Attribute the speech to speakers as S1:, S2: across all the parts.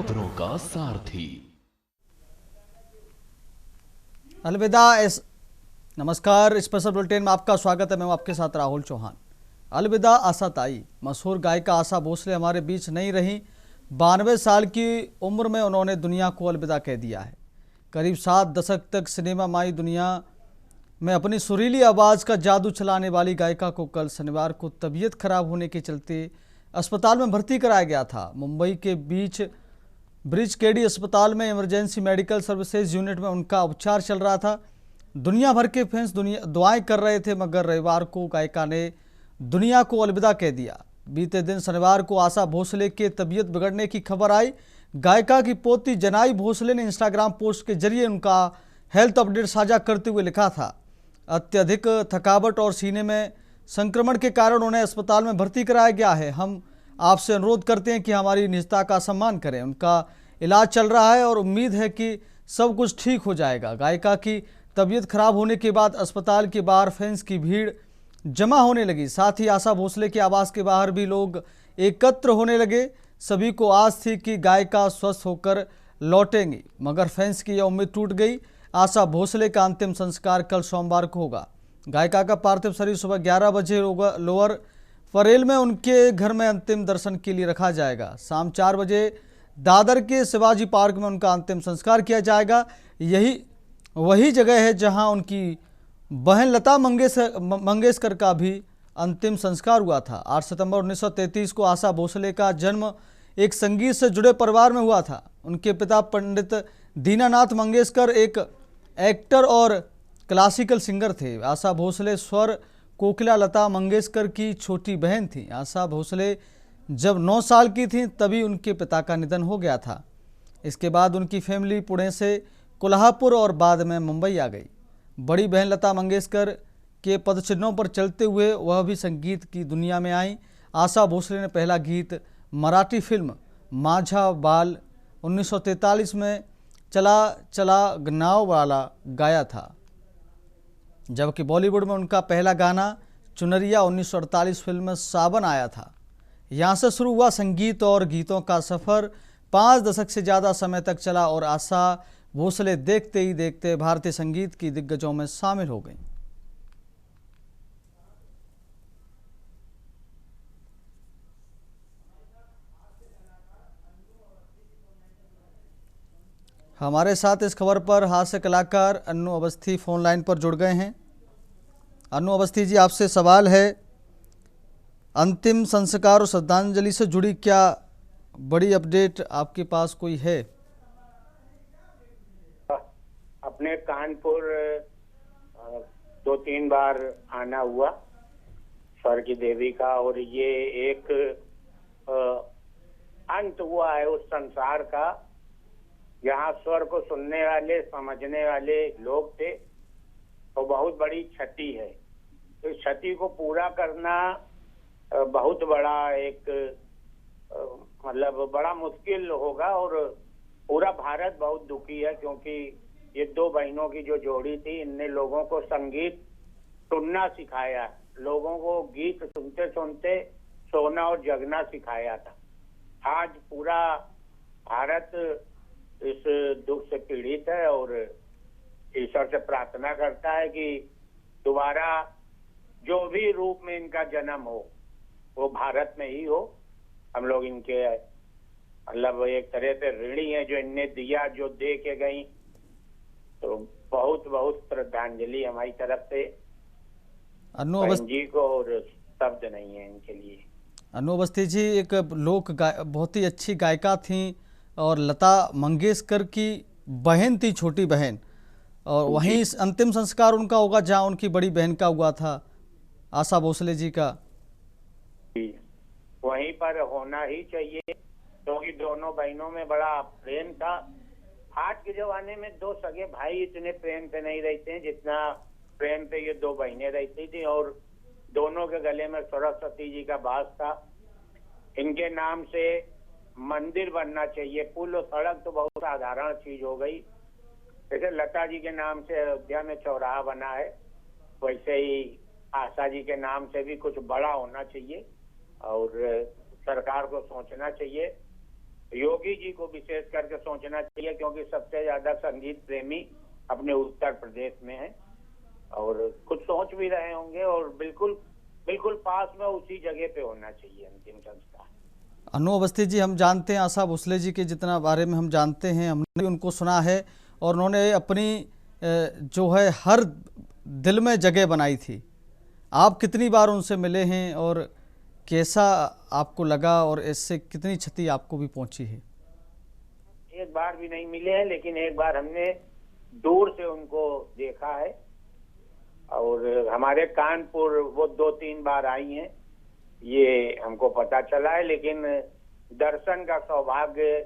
S1: खबरों का सारथी।
S2: अलविदा। नमस्कार, स्पेशल बुलेटिन में आपका स्वागत है। मैं हूं आपके साथ राहुल चौहान। अलविदा आशा ताई। मशहूर गायिका आशा भोसले हमारे बीच नहीं रही। 92 साल की उम्र में उन्होंने दुनिया को अलविदा कह दिया है। करीब 7 दशक तक सिनेमा माई दुनिया में अपनी सुरीली आवाज़ का जादू चलाने वाली गायिका को कल शनिवार को तबीयत खराब होने के चलते अस्पताल में भर्ती कराया गया था। मुंबई के ब्रिज केडी अस्पताल में इमरजेंसी मेडिकल सर्विसेज यूनिट में उनका उपचार चल रहा था। दुनिया भर के फैंस दुआएं कर रहे थे, मगर रविवार को गायिका ने दुनिया को अलविदा कह दिया। बीते दिन शनिवार को आशा भोसले के तबीयत बिगड़ने की खबर आई। गायिका की पोती जनाई भोसले ने इंस्टाग्राम पोस्ट के जरिए उनका हेल्थ अपडेट साझा करते हुए लिखा था, अत्यधिक थकावट और सीने में संक्रमण के कारण उन्हें अस्पताल में भर्ती कराया गया है। हम आपसे अनुरोध करते हैं कि हमारी निजता का सम्मान करें। उनका इलाज चल रहा है और उम्मीद है कि सब कुछ ठीक हो जाएगा। गायिका की तबीयत खराब होने के बाद अस्पताल के बाहर फैंस की भीड़ जमा होने लगी। साथ ही आशा भोसले के आवास के बाहर भी लोग एकत्र होने लगे। सभी को आस थी कि गायिका स्वस्थ होकर लौटेंगी, मगर फैंस की यह उम्मीद टूट गई। आशा भोसले का अंतिम संस्कार कल सोमवार को होगा। गायिका का पार्थिव शरीर सुबह 11 बजे लोअर फरेल में उनके घर में अंतिम दर्शन के लिए रखा जाएगा। शाम 4 बजे दादर के शिवाजी पार्क में उनका अंतिम संस्कार किया जाएगा। यही वही जगह है जहां उनकी बहन लता मंगेशकर का भी अंतिम संस्कार हुआ था। 8 सितंबर 1933 को आशा भोसले का जन्म एक संगीत से जुड़े परिवार में हुआ था। उनके पिता पंडित दीनानाथ मंगेशकर एक एक्टर और क्लासिकल सिंगर थे। आशा भोसले स्वर कोकिला लता मंगेशकर की छोटी बहन थी। आशा भोसले जब 9 साल की थी तभी उनके पिता का निधन हो गया था। इसके बाद उनकी फैमिली पुणे से कोल्हापुर और बाद में मुंबई आ गई। बड़ी बहन लता मंगेशकर के पदचिन्हों पर चलते हुए वह भी संगीत की दुनिया में आई। आशा भोसले ने पहला गीत मराठी फिल्म माझा बाल 1943 में चला चला नाव वाला गाया था, जबकि बॉलीवुड में उनका पहला गाना चुनरिया 1948 फिल्म में सावन आया था। यहाँ से शुरू हुआ संगीत और गीतों का सफ़र 5 दशक से ज़्यादा समय तक चला और आशा भोसले देखते ही देखते भारतीय संगीत की दिग्गजों में शामिल हो गई। हमारे साथ इस खबर पर हास्य कलाकार अन्नू अवस्थी फोन लाइन पर जुड़ गए हैं। अन्नू अवस्थी जी, आपसे सवाल है, अंतिम संस्कार और श्रद्धांजलि से जुड़ी क्या बड़ी अपडेट आपके पास कोई है?
S3: अपने कानपुर 2-3 बार आना हुआ स्वर की देवी का, और ये एक अंत हुआ है उस संसार का जहाँ स्वर को सुनने वाले समझने वाले लोग थे। तो बहुत बड़ी क्षति है। तो इस क्षति को पूरा करना बहुत बड़ा एक मतलब बड़ा मुश्किल होगा, और पूरा भारत बहुत दुखी है, क्योंकि ये 2 बहनों की जो जोड़ी थी, इनने लोगों को संगीत सुनना सिखाया, लोगों को गीत सुनते सुनते सोना और जगना सिखाया था। आज पूरा भारत इस दुख से पीड़ित है और ईश्वर से प्रार्थना करता है कि दोबारा जो भी रूप में इनका जन्म हो वो भारत में ही हो। हम लोग इनके मतलब एक तरह से ऋणी है, जो इनने दिया, जो दे के गई। तो बहुत बहुत श्रद्धांजलि हमारी तरफ से
S2: अन्नू
S3: जी को, और शब्द नहीं है इनके लिए।
S2: अन्नू अवस्थी जी एक बहुत ही अच्छी गायिका थी और लता मंगेशकर की बहन थी, छोटी बहन, और वहीं अंतिम संस्कार उनका होगा जहां उनकी बड़ी बहन का हुआ था, आशा भोसले जी का।
S3: वहीं पर होना ही चाहिए, क्योंकि दोनों बहनों में बड़ा प्रेम था। आज के जमाने में 2 सगे भाई इतने प्रेम से नहीं रहते हैं जितना प्रेम से ये 2 बहनें रहती थी, और दोनों के गले में सरस्वती जी का बास था। इनके नाम से मंदिर बनना चाहिए। पुल और सड़क तो बहुत साधारण चीज हो गई। जैसे लता जी के नाम से अयोध्या में चौराहा बना है, वैसे ही आशा जी के नाम से भी कुछ बड़ा होना चाहिए, और सरकार को सोचना चाहिए योगी जी को विशेष करके सोचना चाहिए, क्योंकि सबसे ज्यादा संगीत प्रेमी अपने उत्तर प्रदेश में है और कुछ सोच भी रहे होंगे, और बिल्कुल बिल्कुल पास में उसी जगह पे होना चाहिए अंतिम संस्कार।
S2: अनु अवस्थी जी, हम जानते हैं आशा भोसले जी के जितना बारे में हम जानते हैं, हमने भी उनको सुना है और उन्होंने अपनी जो है हर दिल में जगह बनाई थी। आप कितनी बार उनसे मिले हैं और कैसा आपको लगा और इससे कितनी क्षति आपको भी पहुंची है?
S3: एक बार भी नहीं मिले हैं, लेकिन एक बार हमने दूर से उनको देखा है और हमारे कानपुर वो 2-3 बार आई हैं, ये हमको पता चला है, लेकिन दर्शन का सौभाग्य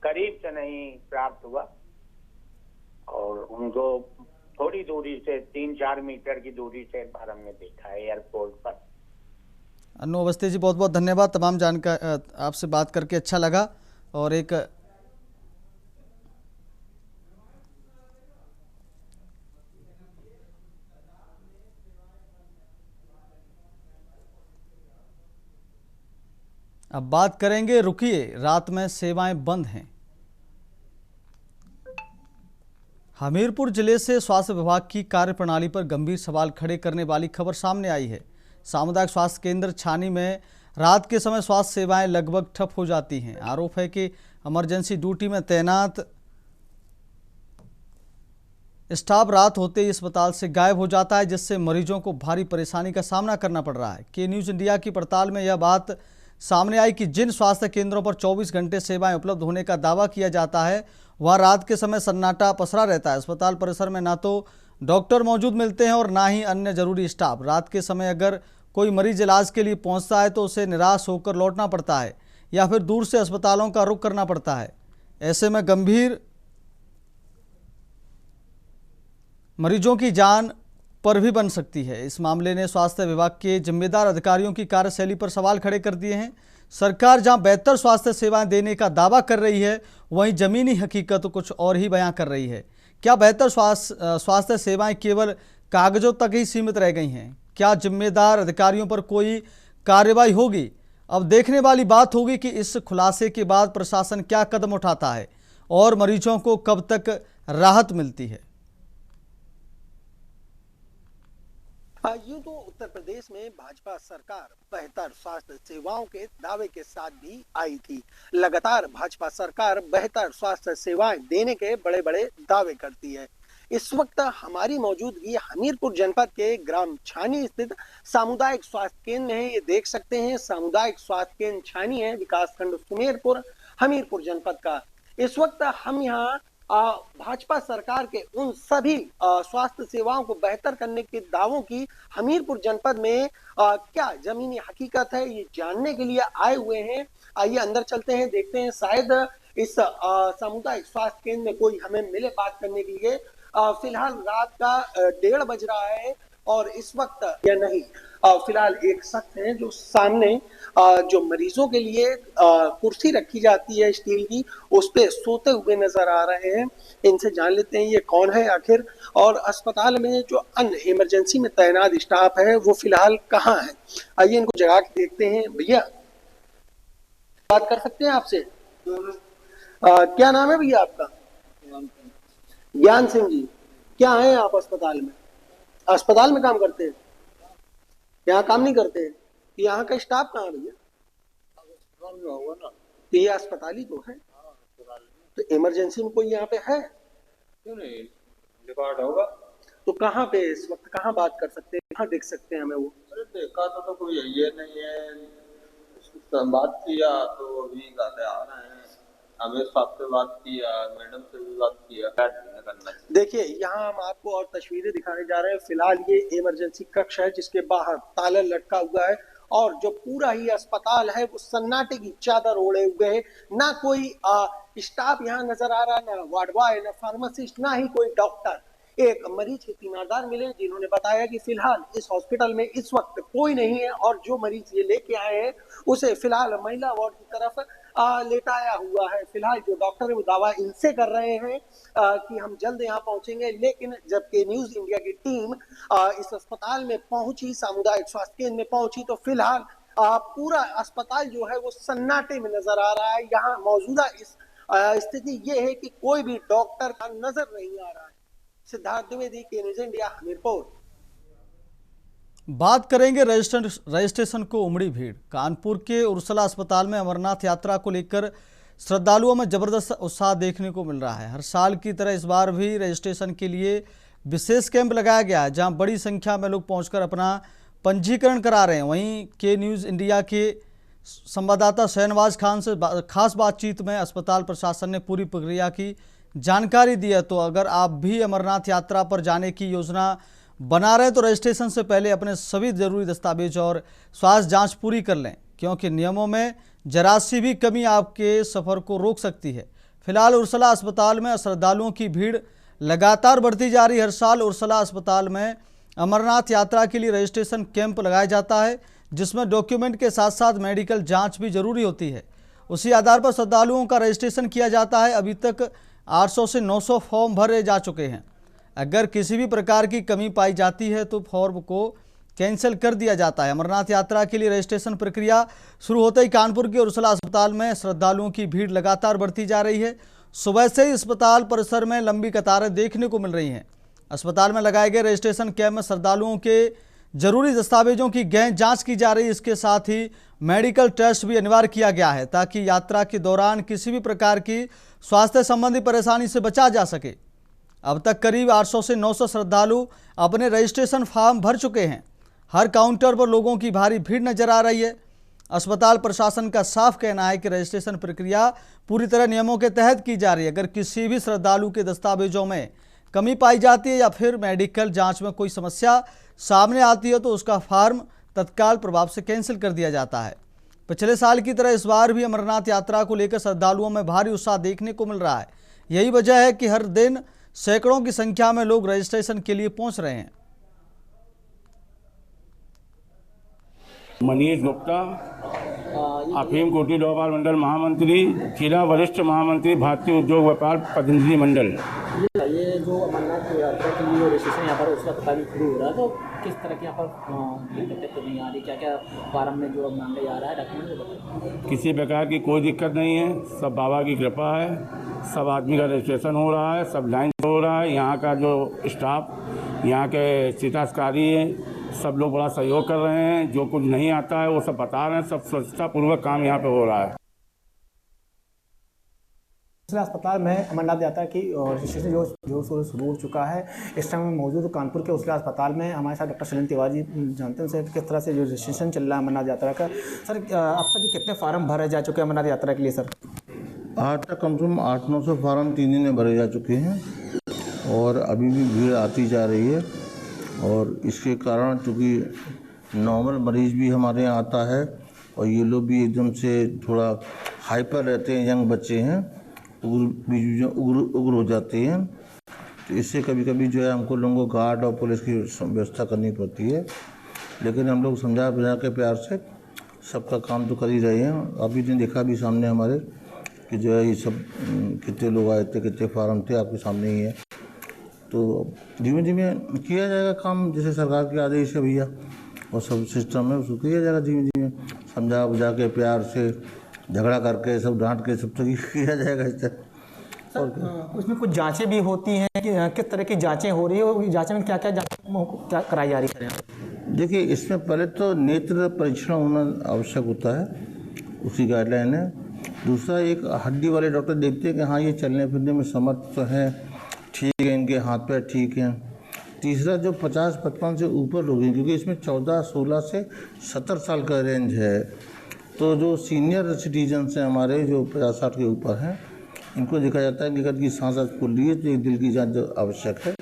S3: करीब से नहीं प्राप्त हुआ और उनको थोड़ी दूरी से 3-4 मीटर की दूरी से एक बार हमने देखा है एयरपोर्ट पर।
S2: अनु अवस्थी जी, बहुत बहुत धन्यवाद। तमाम जानकार आपसे बात करके अच्छा लगा। और एक अब बात करेंगे, रुकिए रात में सेवाएं बंद हैं। हमीरपुर जिले से स्वास्थ्य विभाग की कार्यप्रणाली पर गंभीर सवाल खड़े करने वाली खबर सामने आई है। सामुदायिक स्वास्थ्य केंद्र छानी में रात के समय स्वास्थ्य सेवाएं लगभग ठप हो जाती हैं। आरोप है कि इमरजेंसी ड्यूटी में तैनात स्टाफ रात होते ही अस्पताल से गायब हो जाता है, जिससे मरीजों को भारी परेशानी का सामना करना पड़ रहा है। के न्यूज़ इंडिया की पड़ताल में यह बात सामने आई कि जिन स्वास्थ्य केंद्रों पर 24 घंटे सेवाएं उपलब्ध होने का दावा किया जाता है, वहां रात के समय सन्नाटा पसरा रहता है। अस्पताल परिसर में ना तो डॉक्टर मौजूद मिलते हैं और ना ही अन्य जरूरी स्टाफ। रात के समय अगर कोई मरीज इलाज के लिए पहुंचता है तो उसे निराश होकर लौटना पड़ता है या फिर दूर से अस्पतालों का रुख करना पड़ता है। ऐसे में गंभीर मरीजों की जान पर भी बन सकती है। इस मामले ने स्वास्थ्य विभाग के जिम्मेदार अधिकारियों की कार्यशैली पर सवाल खड़े कर दिए हैं। सरकार जहां बेहतर स्वास्थ्य सेवाएं देने का दावा कर रही है, वहीं जमीनी हकीकत कुछ और ही बयां कर रही है। क्या बेहतर स्वास्थ्य सेवाएं केवल कागजों तक ही सीमित रह गई हैं? क्या जिम्मेदार अधिकारियों पर कोई कार्रवाई होगी? अब देखने वाली बात होगी कि इस खुलासे के बाद प्रशासन क्या कदम उठाता है और मरीजों को कब तक राहत मिलती है।
S1: यूं तो उत्तर प्रदेश में भाजपा सरकार बेहतर स्वास्थ्य सेवाओं के दावे के साथ भी आई थी। लगातार भाजपा सरकार बेहतर स्वास्थ्य सेवाएं देने के बड़े बड़े दावे करती है। इस वक्त हमारी मौजूदगी हमीरपुर जनपद के ग्राम छानी स्थित सामुदायिक स्वास्थ्य केंद्र में है। ये देख सकते हैं, सामुदायिक स्वास्थ्य केंद्र छानी है, विकासखंड सुमेरपुर, हमीरपुर जनपद का। इस वक्त हम यहाँ भाजपा सरकार के उन सभी स्वास्थ्य सेवाओं को बेहतर करने के दावों की हमीरपुर जनपद में क्या जमीनी हकीकत है, ये जानने के लिए आए हुए हैं। आइए अंदर चलते हैं, देखते हैं शायद इस सामुदायिक स्वास्थ्य केंद्र में कोई हमें मिले बात करने के लिए। फिलहाल रात का 1:30 बज रहा है और इस वक्त या नहीं, फिलहाल एक शख्स है जो सामने जो मरीजों के लिए कुर्सी रखी जाती है स्टील की, उस पे सोते हुए नजर आ रहे हैं। इनसे जान लेते हैं ये कौन है आखिर, और अस्पताल में जो अन्य इमरजेंसी में तैनात स्टाफ है वो फिलहाल कहाँ है। आइए इनको जगा के देखते हैं। भैया, बात कर सकते हैं आपसे? क्या नाम है भैया आपका? ज्ञान सिंह जी। क्या है आप अस्पताल में? अस्पताल में काम करते हैं? यहाँ काम नहीं करते हैं? यहाँ का स्टाफ कहाँ है भैया? होगा ना, तो ये अस्पताल ही तो है। तो इमरजेंसी में कोई यहाँ पे है? क्यों नहीं, रिकॉर्ड होगा। तो कहाँ पे इस वक्त कहाँ बात कर सकते हैं, कहाँ देख सकते हैं हमें वो? अरे देखा तो कोई ये नहीं है, बात किया तो अभी गाते आ रहे हैं, हमें साहब से बात किया, मैडम से भी बात किया। देखिए यहाँ हम आपको और तस्वीरें दिखाने जा रहे हैं। फिलहाल ये इमरजेंसी कक्ष है जिसके बाहर ताला लटका हुआ है और जो पूरा ही अस्पताल है वो सन्नाटे की चादर ओढ़े हुए है। ना कोई स्टाफ यहाँ नजर आ रहा, ना वार्ड बॉय, ना फार्मासिस्ट, ना ही कोई डॉक्टर। एक मरीज के तीमारदार मिले जिन्होंने बताया कि फिलहाल इस हॉस्पिटल में इस वक्त कोई नहीं है और जो मरीज ये लेके आए हैं उसे फिलहाल महिला वार्ड की तरफ लेटाया हुआ है। फिलहाल जो डॉक्टर है वो दावा इनसे कर रहे हैं कि हम जल्द यहाँ पहुंचेंगे, लेकिन जबकि न्यूज इंडिया की टीम इस अस्पताल में पहुंची, सामुदायिक स्वास्थ्य केंद्र में पहुंची, तो फिलहाल पूरा अस्पताल जो है वो सन्नाटे में नजर आ रहा है। यहाँ मौजूदा इस स्थिति ये है कि कोई भी डॉक्टर का नजर नहीं आ रहा है। सिद्धार्थ द्विवेदी के न्यूज इंडिया हमीरपुर।
S2: बात करेंगे रजिस्ट्रेशन को उमड़ी भीड़। कानपुर के उर्सला अस्पताल में अमरनाथ यात्रा को लेकर श्रद्धालुओं में जबरदस्त उत्साह देखने को मिल रहा है। हर साल की तरह इस बार भी रजिस्ट्रेशन के लिए विशेष कैंप लगाया गया है, जहां बड़ी संख्या में लोग पहुंचकर अपना पंजीकरण करा रहे हैं। वहीं के न्यूज़ इंडिया के संवाददाता शहनवाज खान से खास बातचीत में अस्पताल प्रशासन ने पूरी प्रक्रिया की जानकारी दी है। तो अगर आप भी अमरनाथ यात्रा पर जाने की योजना बना रहे हैं तो रजिस्ट्रेशन से पहले अपने सभी जरूरी दस्तावेज और स्वास्थ्य जांच पूरी कर लें, क्योंकि नियमों में जरा सी भी कमी आपके सफ़र को रोक सकती है। फिलहाल उर्सला अस्पताल में श्रद्धालुओं की भीड़ लगातार बढ़ती जा रही है। हर साल उर्सला अस्पताल में अमरनाथ यात्रा के लिए रजिस्ट्रेशन कैंप लगाया जाता है, जिसमें डॉक्यूमेंट के साथ साथ मेडिकल जांच भी जरूरी होती है। उसी आधार पर श्रद्धालुओं का रजिस्ट्रेशन किया जाता है। अभी तक 800 से 900 फॉर्म भरे जा चुके हैं। अगर किसी भी प्रकार की कमी पाई जाती है तो फॉर्म को कैंसिल कर दिया जाता है। अमरनाथ यात्रा के लिए रजिस्ट्रेशन प्रक्रिया शुरू होते ही कानपुर के उर्सला अस्पताल में श्रद्धालुओं की भीड़ लगातार बढ़ती जा रही है। सुबह से ही अस्पताल परिसर में लंबी कतारें देखने को मिल रही हैं। अस्पताल में लगाए गए रजिस्ट्रेशन कैंप में श्रद्धालुओं के जरूरी दस्तावेजों की गहन जांच की जा रही है। इसके साथ ही मेडिकल टेस्ट भी अनिवार्य किया गया है, ताकि यात्रा के दौरान किसी भी प्रकार की स्वास्थ्य संबंधी परेशानी से बचा जा सके। अब तक करीब 800 से 900 श्रद्धालु अपने रजिस्ट्रेशन फॉर्म भर चुके हैं। हर काउंटर पर लोगों की भारी भीड़ नजर आ रही है। अस्पताल प्रशासन का साफ कहना है कि रजिस्ट्रेशन प्रक्रिया पूरी तरह नियमों के तहत की जा रही है। अगर किसी भी श्रद्धालु के दस्तावेजों में कमी पाई जाती है या फिर मेडिकल जांच में कोई समस्या सामने आती है तो उसका फॉर्म तत्काल प्रभाव से कैंसिल कर दिया जाता है। पिछले साल की तरह इस बार भी अमरनाथ यात्रा को लेकर श्रद्धालुओं में भारी उत्साह देखने को मिल रहा है। यही वजह है कि हर दिन सैकड़ों की संख्या में लोग रजिस्ट्रेशन के लिए पहुंच रहे हैं।
S4: मनीष गुप्ता, अफीम कोटी व्यापार मंडल महामंत्री, जिला वरिष्ठ महामंत्री, भारतीय उद्योग व्यापार प्रतिनिधि मंडल।
S5: ये जो अमरनाथ यात्रा के लिए रजिस्ट्रेशन यहाँ पर उसका पता भी शुरू हो रहा है, तो किस तरह की यहाँ पर दिक्कतें तो नहीं आ रही? क्या क्या फार्म में जो मांगा जा रहा है डॉक्यूमेंट?
S4: किसी प्रकार की कोई दिक्कत नहीं है, सब बाबा की कृपा है। सब आदमी का रजिस्ट्रेशन हो रहा है, सब लाइन हो रहा है। यहाँ का जो स्टाफ, यहाँ के चिकित्साधिकारी हैं, सब लोग बड़ा सहयोग कर रहे हैं। जो कुछ नहीं आता है वो सब बता रहे हैं। सब स्वच्छता पूर्वक काम यहाँ पे हो रहा है।
S5: अस्पताल में अमरनाथ यात्रा की रजिस्ट्रेशन जो शुरू हो चुका है। इस टाइम मौजूद कानपुर के उर्सला अस्पताल में हमारे साथ डॉक्टर शैलेंद्र तिवारी जानते हैं किस तरह से जो रजिस्ट्रेशन चल रहा है अमरनाथ यात्रा का। सर, अब तक कितने फार्म भरे जा चुके हैं अमरनाथ यात्रा के लिए? सर,
S6: आज तक कम से कम 800-900 फार्म 3 दिन में भरे जा चुके हैं और अभी भी भीड़ आती जा रही है। और इसके कारण चूँकि नॉर्मल मरीज़ भी हमारे यहाँ आता है और ये लोग भी एकदम से थोड़ा हाइपर रहते हैं, यंग बच्चे हैं, उग्र हो जाते हैं। तो इससे कभी कभी जो है हमको लोगों को गार्ड और पुलिस की व्यवस्था करनी पड़ती है। लेकिन हम लोग समझा बुझा के प्यार से सबका काम तो कर ही रहे हैं। अभी ने देखा भी सामने हमारे कि जो है ये सब कितने लोग आए थे, कितने फार्म थे, आपके सामने ही है। तो धीमे धीमे किया जाएगा काम, जैसे सरकार के आदेश है भैया, और सब सिस्टम है उसको किया जाएगा धीमे धीमे, समझा बुझा के प्यार से, झगड़ा करके, सब डांट के, सब तो किया जाएगा इस तरह।
S5: और उसमें कुछ जांचें भी होती हैं कि किस तरह की जांचें हो रही है और जांच में क्या क्या कराई जा रही है?
S6: देखिए, इसमें पहले तो नेत्र परीक्षण होना आवश्यक होता है, उसी गाइडलाइन है। दूसरा, एक हड्डी वाले डॉक्टर देखते हैं कि हाँ ये चलने फिरने में समर्थ तो है, ठीक है, इनके हाथ पैर ठीक हैं। तीसरा, जो 50-55 से ऊपर लोग हैं, क्योंकि इसमें 14-16 से 70 साल का रेंज है, तो जो सीनियर सिटीजन्स हैं हमारे, जो 50-60 के ऊपर हैं, इनको देखा जाता है कि अगर की सांस खुल रही है तो एक दिल की जांच आवश्यक है,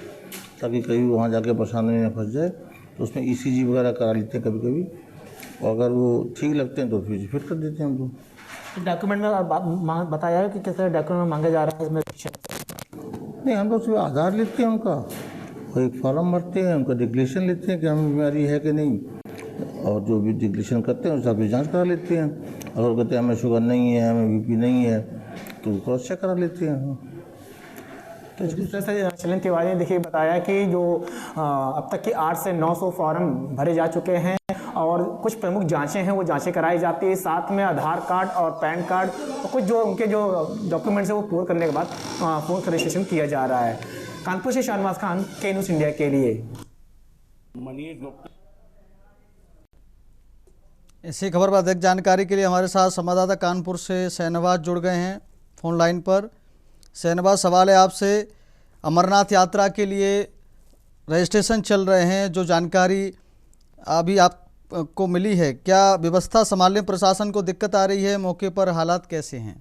S6: ताकि कभी वहाँ जाके परेशानी में फंस जाए। तो उसमें ECG वगैरह करा लेते हैं कभी कभी, और अगर वो ठीक लगते हैं तो फिर कर देते हैं हम लोग।
S5: डॉक्यूमेंट में बताया है कि किस तरह डॉक्यूमेंट मांगा जा रहा है इसमें?
S6: नहीं, हम लोग सिर्फ आधार लेते हैं उनका, और एक फॉर्म भरते हैं, उनका डिक्लेरेशन लेते हैं कि हमें बीमारी है कि नहीं, और जो भी डिक्लेरेशन करते हैं उस हिसाब से जाँच करा लेते हैं। अगर कहते हैं हमें शुगर नहीं है, हमें BP नहीं है, तो क्रॉस चेक करा लेते हैं।
S5: तो जिस तरह से शैलेंद्र तिवारी ने देखिए बताया कि जो अब तक के 800 से 900 फॉर्म भरे जा चुके हैं और कुछ प्रमुख जांचें हैं वो जांचें कराई जाती है। साथ में आधार कार्ड और पैन कार्ड और कुछ जो उनके जो डॉक्यूमेंट्स हैं वो पूरे करने के बाद फ़ोन का रजिस्ट्रेशन किया जा रहा है। कानपुर से शाहनवाज खान, के न्यूज़ इंडिया के लिए।
S4: मनीष गुप्ता।
S2: इसी खबर पर अधिक जानकारी के लिए हमारे साथ संवाददाता कानपुर से शाहनवाज जुड़ गए हैं फोन लाइन पर। शाहनवाज, सवाल है आपसे, अमरनाथ यात्रा के लिए रजिस्ट्रेशन चल रहे हैं, जो जानकारी अभी आपको मिली है, क्या व्यवस्था संभालने प्रशासन को दिक्कत आ रही है? मौके पर हालात कैसे हैं?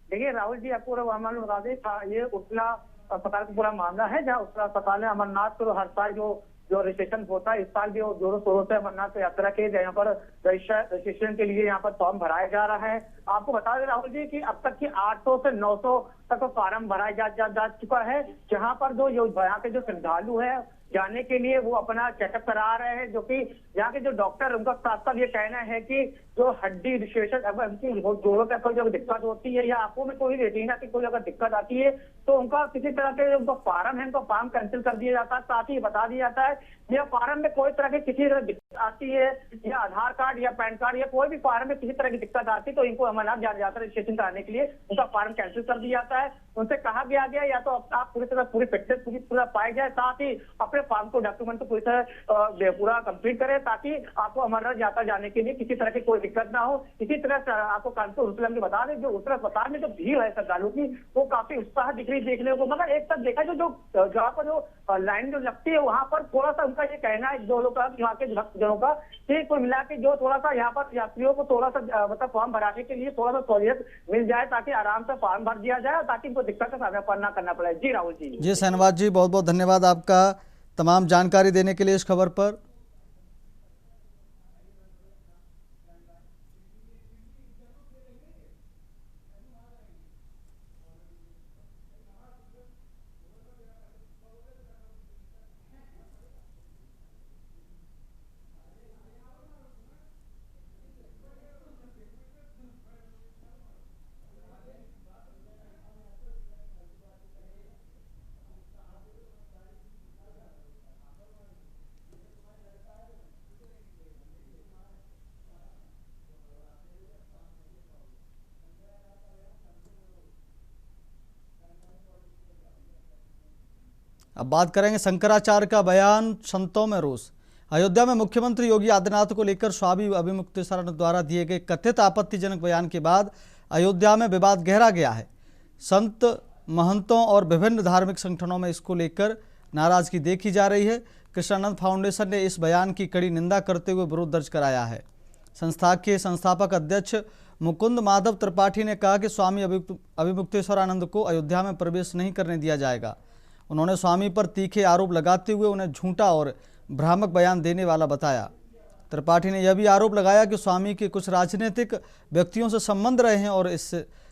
S7: देखिए राहुल जी, आपको मालूम बता दें, ये उत्तला अस्पताल का पूरा मामला है, जहाँ उत्तला अस्पताल में अमरनाथ को हर साल जो रजिस्ट्रेशन होता है, इस साल भी जोरों शोरों से अमरनाथ यात्रा के यहाँ पर रजिस्ट्रेशन के लिए यहाँ पर फॉर्म भराया जा रहा है। आपको बता दें राहुल जी कि अब तक की 800 से 900 तक फॉर्म भराया जा चुका है, जहाँ पर जो यहाँ के जो श्रद्धालु है जाने के लिए वो अपना चेकअप करा रहे हैं, जो कि यहाँ के जो डॉक्टर उनका साफ साफ ये कहना है कि जो हड्डी विशेषज्ञ अगर उनकी जोड़ों पे कोई जगह दिक्कत होती है या आंखों में कोई रेटिना की कोई अगर दिक्कत आती है तो उनका किसी तरह के उनका फार्म है उनका फार्म कैंसिल कर दिया जाता है। साथ ही बता दिया जाता है या फार्म में कोई तरह की किसी तरह दिक्कत आती है या आधार कार्ड या पैन कार्ड या कोई भी फार्म में किसी तरह की दिक्कत आती है तो इनको अमरनाथ यात्रा रजिस्ट्रेशन कराने के लिए उनका फार्म कैंसिल कर दिया जाता है। उनसे कहा गया या तो आप पूरी तरह पूरी फिटनेस पूरा पाई जाए, साथ ही अपने फार्म को डॉक्यूमेंट को पूरी तरह पूरा कंप्लीट करें ताकि आपको अमरनाथ यात्रा जाने के लिए किसी तरह की कोई दिक्कत ना हो। इसी तरह से आपको कानपुर उर्सुलम की बता दें, जो उत्तर अस्पताल में जो भीड़ है श्रद्धालुओं की वो काफी उत्साह दिख रही देखने को, मगर एक तरफ देखा जो जहाँ पर जो लाइन जो लगती है वहां पर थोड़ा सा उनका ये कहना है जो लोग यहाँ के भक्तजनों का कि कुल मिला के जो थोड़ा सा यहाँ पर यात्रियों को थोड़ा सा मतलब फॉर्म भराने के लिए थोड़ा सा सहूलियत मिल जाए ताकि आराम से फॉर्म भर दिया जाए ताकि इनको दिक्कत का सामना करना पड़े। जी राहुल जी।
S2: जी शाहनवाज जी, बहुत बहुत धन्यवाद आपका तमाम जानकारी देने के लिए इस खबर पर। अब बात करेंगे शंकराचार्य का बयान, संतों में रोष। अयोध्या में मुख्यमंत्री योगी आदित्यनाथ को लेकर स्वामी अभिमुक्तेश्वरानंद द्वारा दिए गए कथित आपत्तिजनक बयान के बाद अयोध्या में विवाद गहरा गया है। संत महंतों और विभिन्न धार्मिक संगठनों में इसको लेकर नाराजगी देखी जा रही है। कृष्णानंद फाउंडेशन ने इस बयान की कड़ी निंदा करते हुए विरोध दर्ज कराया है। संस्था के संस्थापक अध्यक्ष मुकुंद माधव त्रिपाठी ने कहा कि स्वामी अभिमुक्तेश्वरानंद को अयोध्या में प्रवेश नहीं करने दिया जाएगा। उन्होंने स्वामी पर तीखे आरोप लगाते हुए उन्हें झूठा और भ्रामक बयान देने वाला बताया। त्रिपाठी ने यह भी आरोप लगाया कि स्वामी के कुछ राजनीतिक व्यक्तियों से संबंध रहे हैं और इस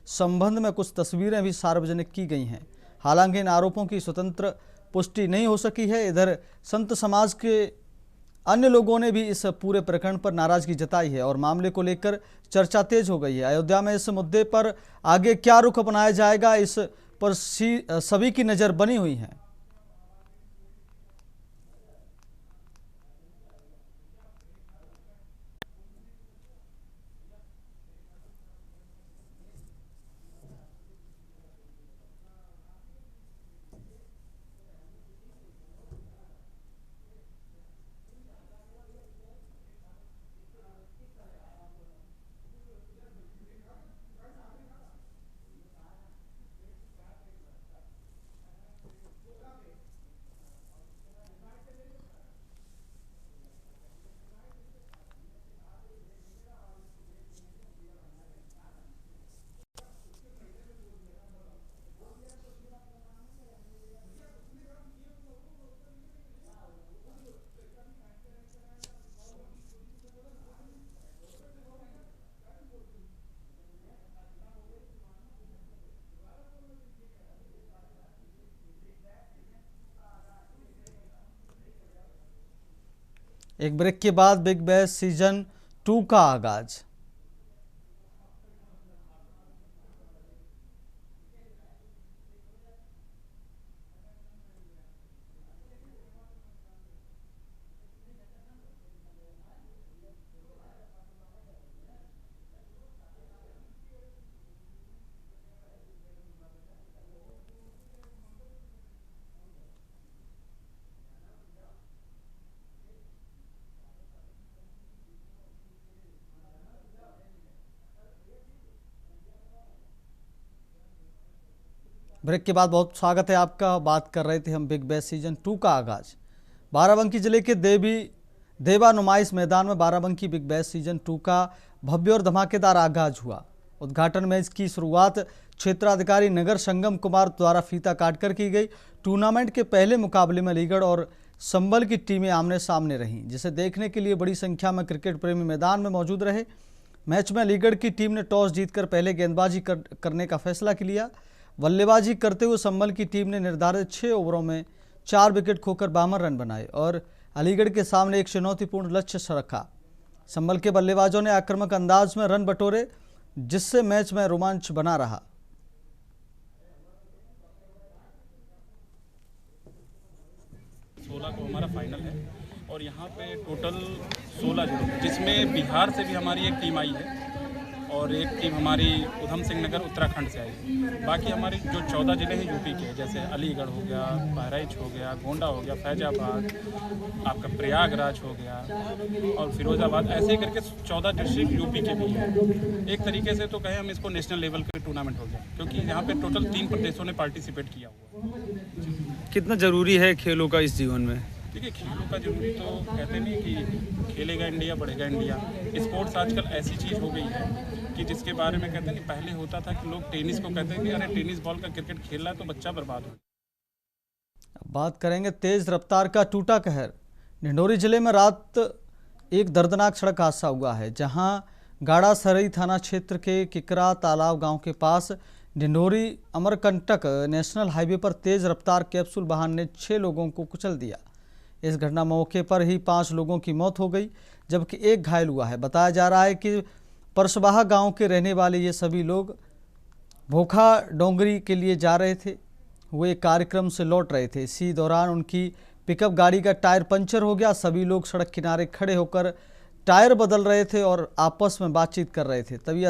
S2: संबंध में कुछ तस्वीरें भी सार्वजनिक की गई हैं। हालांकि इन आरोपों की स्वतंत्र पुष्टि नहीं हो सकी है। इधर संत समाज के अन्य लोगों ने भी इस पूरे प्रकरण पर नाराजगी जताई है और मामले को लेकर चर्चा तेज हो गई है। अयोध्या में इस मुद्दे पर आगे क्या रुख अपनाया जाएगा, इस पर सभी की नज़र बनी हुई है। एक ब्रेक के बाद बिग बैश सीजन 2 का आगाज। ब्रेक के बाद बहुत स्वागत है आपका। बात कर रहे थे हम बिग बैश सीजन 2 का आगाज। बाराबंकी जिले के देवा नुमाइश मैदान में बाराबंकी बिग बैश सीजन 2 का भव्य और धमाकेदार आगाज हुआ। उद्घाटन मैच की शुरुआत क्षेत्राधिकारी नगर संगम कुमार द्वारा फीता काटकर की गई। टूर्नामेंट के पहले मुकाबले में अलीगढ़ और संभल की टीमें आमने सामने रहीं, जिसे देखने के लिए बड़ी संख्या में क्रिकेट प्रेमी मैदान में मौजूद रहे। मैच में अलीगढ़ की टीम ने टॉस जीतकर पहले गेंदबाजी करने का फैसला लिया। बल्लेबाजी करते हुए संभल की टीम ने निर्धारित 6 ओवरों में 4 विकेट खोकर 52 रन बनाए और अलीगढ़ के सामने एक चुनौतीपूर्ण लक्ष्य रखा। संभल के बल्लेबाजों ने आक्रामक अंदाज में रन बटोरे, जिससे मैच में रोमांच बना रहा।
S8: को हमारा फाइनल है और यहाँ पे टोटल 16 जिले, जिसमें बिहार से भी हमारी एक टीम आई है और एक टीम हमारी उधम सिंह नगर उत्तराखंड से आई है। बाकी हमारे जो 14 जिले हैं यूपी के, जैसे अलीगढ़ हो गया, बहराइच हो गया, गोंडा हो गया, फैजाबाद, आपका प्रयागराज हो गया और फिरोजाबाद, ऐसे करके 14 डिस्ट्रिक्ट यूपी के भी हैं। एक तरीके से तो कहें हम इसको नेशनल लेवल का टूर्नामेंट हो गया, क्योंकि यहाँ पे टोटल 3 प्रदेशों ने पार्टिसिपेट किया हुआ।
S9: कितना ज़रूरी है खेलों का इस जीवन में?
S8: देखिए, खेलों का जरूरी तो कहते नहीं कि खेलेगा इंडिया बढ़ेगा इंडिया। स्पोर्ट्स आजकल ऐसी चीज़ हो गई है कि जिसके बारे में कहते हैं कि पहले होता था कि लोग टेनिस को कहते हैं कि अरे टेनिस बॉल का क्रिकेट खेल रहा है तो बच्चा बर्बाद हो।
S2: बात करेंगे तेज रफ्तार का टूटा कहर। डिंडोरी जिले में रात एक दर्दनाक सड़क हादसा हुआ है, जहां गाड़ा सरई थाना क्षेत्र के किकरा तालाब गांव के पास डिंडोरी अमरकंटक नेशनल हाईवे पर तेज रफ्तार कैप्सूल वाहन ने 6 लोगों को कुचल दिया। इस घटना मौके पर ही 5 लोगों की मौत हो गई, जबकि एक घायल हुआ है। बताया जा रहा है कि परसबाहा गांव के रहने वाले ये सभी लोग भोखा डोंगरी के लिए जा रहे थे। वे कार्यक्रम से लौट रहे थे। इसी दौरान उनकी पिकअप गाड़ी का टायर पंचर हो गया। सभी लोग सड़क किनारे खड़े होकर टायर बदल रहे थे और आपस में बातचीत कर रहे थे। तभी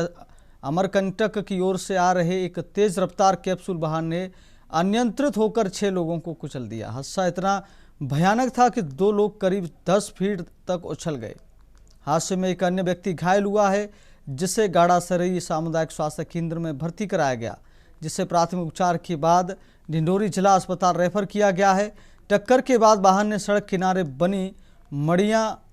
S2: अमरकंटक की ओर से आ रहे एक तेज रफ्तार कैप्सूल वाहन ने अनियंत्रित होकर 6 लोगों को कुचल दिया। हादसा इतना भयानक था कि 2 लोग करीब 10 फीट तक उछल गए। हादसे में एक अन्य व्यक्ति घायल हुआ है, जिसे गाड़ा सरई सामुदायिक स्वास्थ्य केंद्र में भर्ती कराया गया, जिसे प्राथमिक उपचार के बाद डिंडोरी जिला अस्पताल रेफर किया गया है। टक्कर के बाद वाहन ने सड़क किनारे बनी मड़ियाँ,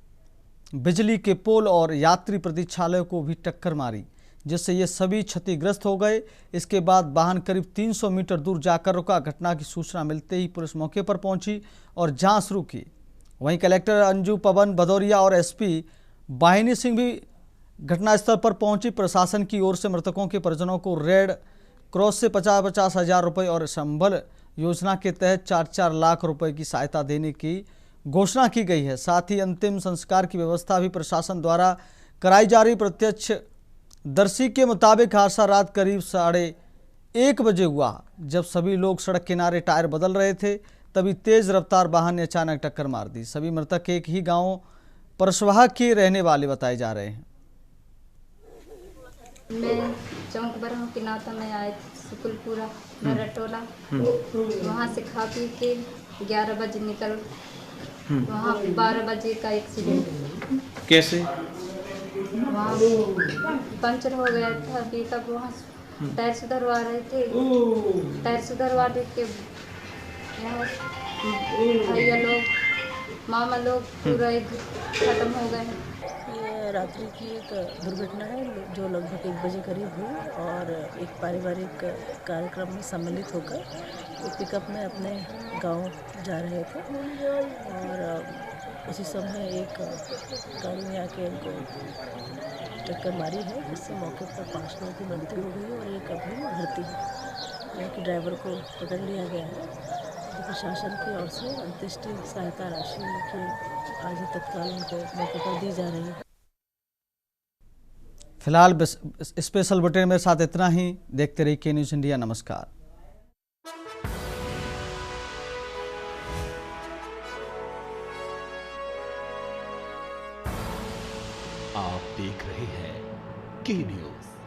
S2: बिजली के पोल और यात्री प्रतीक्षालय को भी टक्कर मारी, जिससे ये सभी क्षतिग्रस्त हो गए। इसके बाद वाहन करीब 300 मीटर दूर जाकर रुका। घटना की सूचना मिलते ही पुलिस मौके पर पहुंची और जांच शुरू की। वहीं कलेक्टर अंजू पवन भदौरिया और एसपी वाहिनी सिंह भी घटनास्थल पर पहुंची। प्रशासन की ओर से मृतकों के परिजनों को रेड क्रॉस से 50-50 हज़ार रुपये और संबल योजना के तहत 4-4 लाख रुपए की सहायता देने की घोषणा की गई है। साथ ही अंतिम संस्कार की व्यवस्था भी प्रशासन द्वारा कराई जा रही। प्रत्यक्ष दर्शी के मुताबिक हादसा रात करीब 1:30 बजे हुआ। जब सभी लोग सड़क किनारे टायर बदल रहे थे, तभी तेज रफ्तार वाहन ने अचानक टक्कर मार दी। सभी मृतक एक ही गांव परसवाहा के रहने वाले बताए जा रहे हैं।
S10: मैं चौक बरहों के नाता में आए सुकुलपुरा मेरा टोला, वहाँ से खा पी के 11 बजे निकल, वहाँ 12 बजे का एक्सीडेंट।
S9: कैसे?
S10: वहाँ पंचर हो गया था पिकअप, वहाँ टायर सुधरवा रहे थे। टायर सुधरवा के यहाँ भैया लोग मामा लोग पूरा एक खत्म हो गए।
S11: ये रात्रि की एक दुर्घटना है जो लगभग 1 बजे करीब हुई और एक पारिवारिक कार्यक्रम में सम्मिलित होकर वो पिकअप में अपने गांव जा रहे थे और उसी समय एक गाड़ी में आके उनको टक्कर मारी है, जिससे मौके पर 5 लोगों की मृत्यु हो गई और एक अभी भर्ती है। यहाँ के ड्राइवर को पकड़ लिया गया है। तो प्रशासन की ओर से अंत्येष्टि सहायता राशि की आज ही तत्काल उनको मौके पर दी जा रही है।
S2: फिलहाल स्पेशल बुलेटिन मेरे साथ इतना ही। देखते रहिए के न्यूज़ इंडिया। नमस्कार।
S12: आप देख रहे हैं के न्यूज़।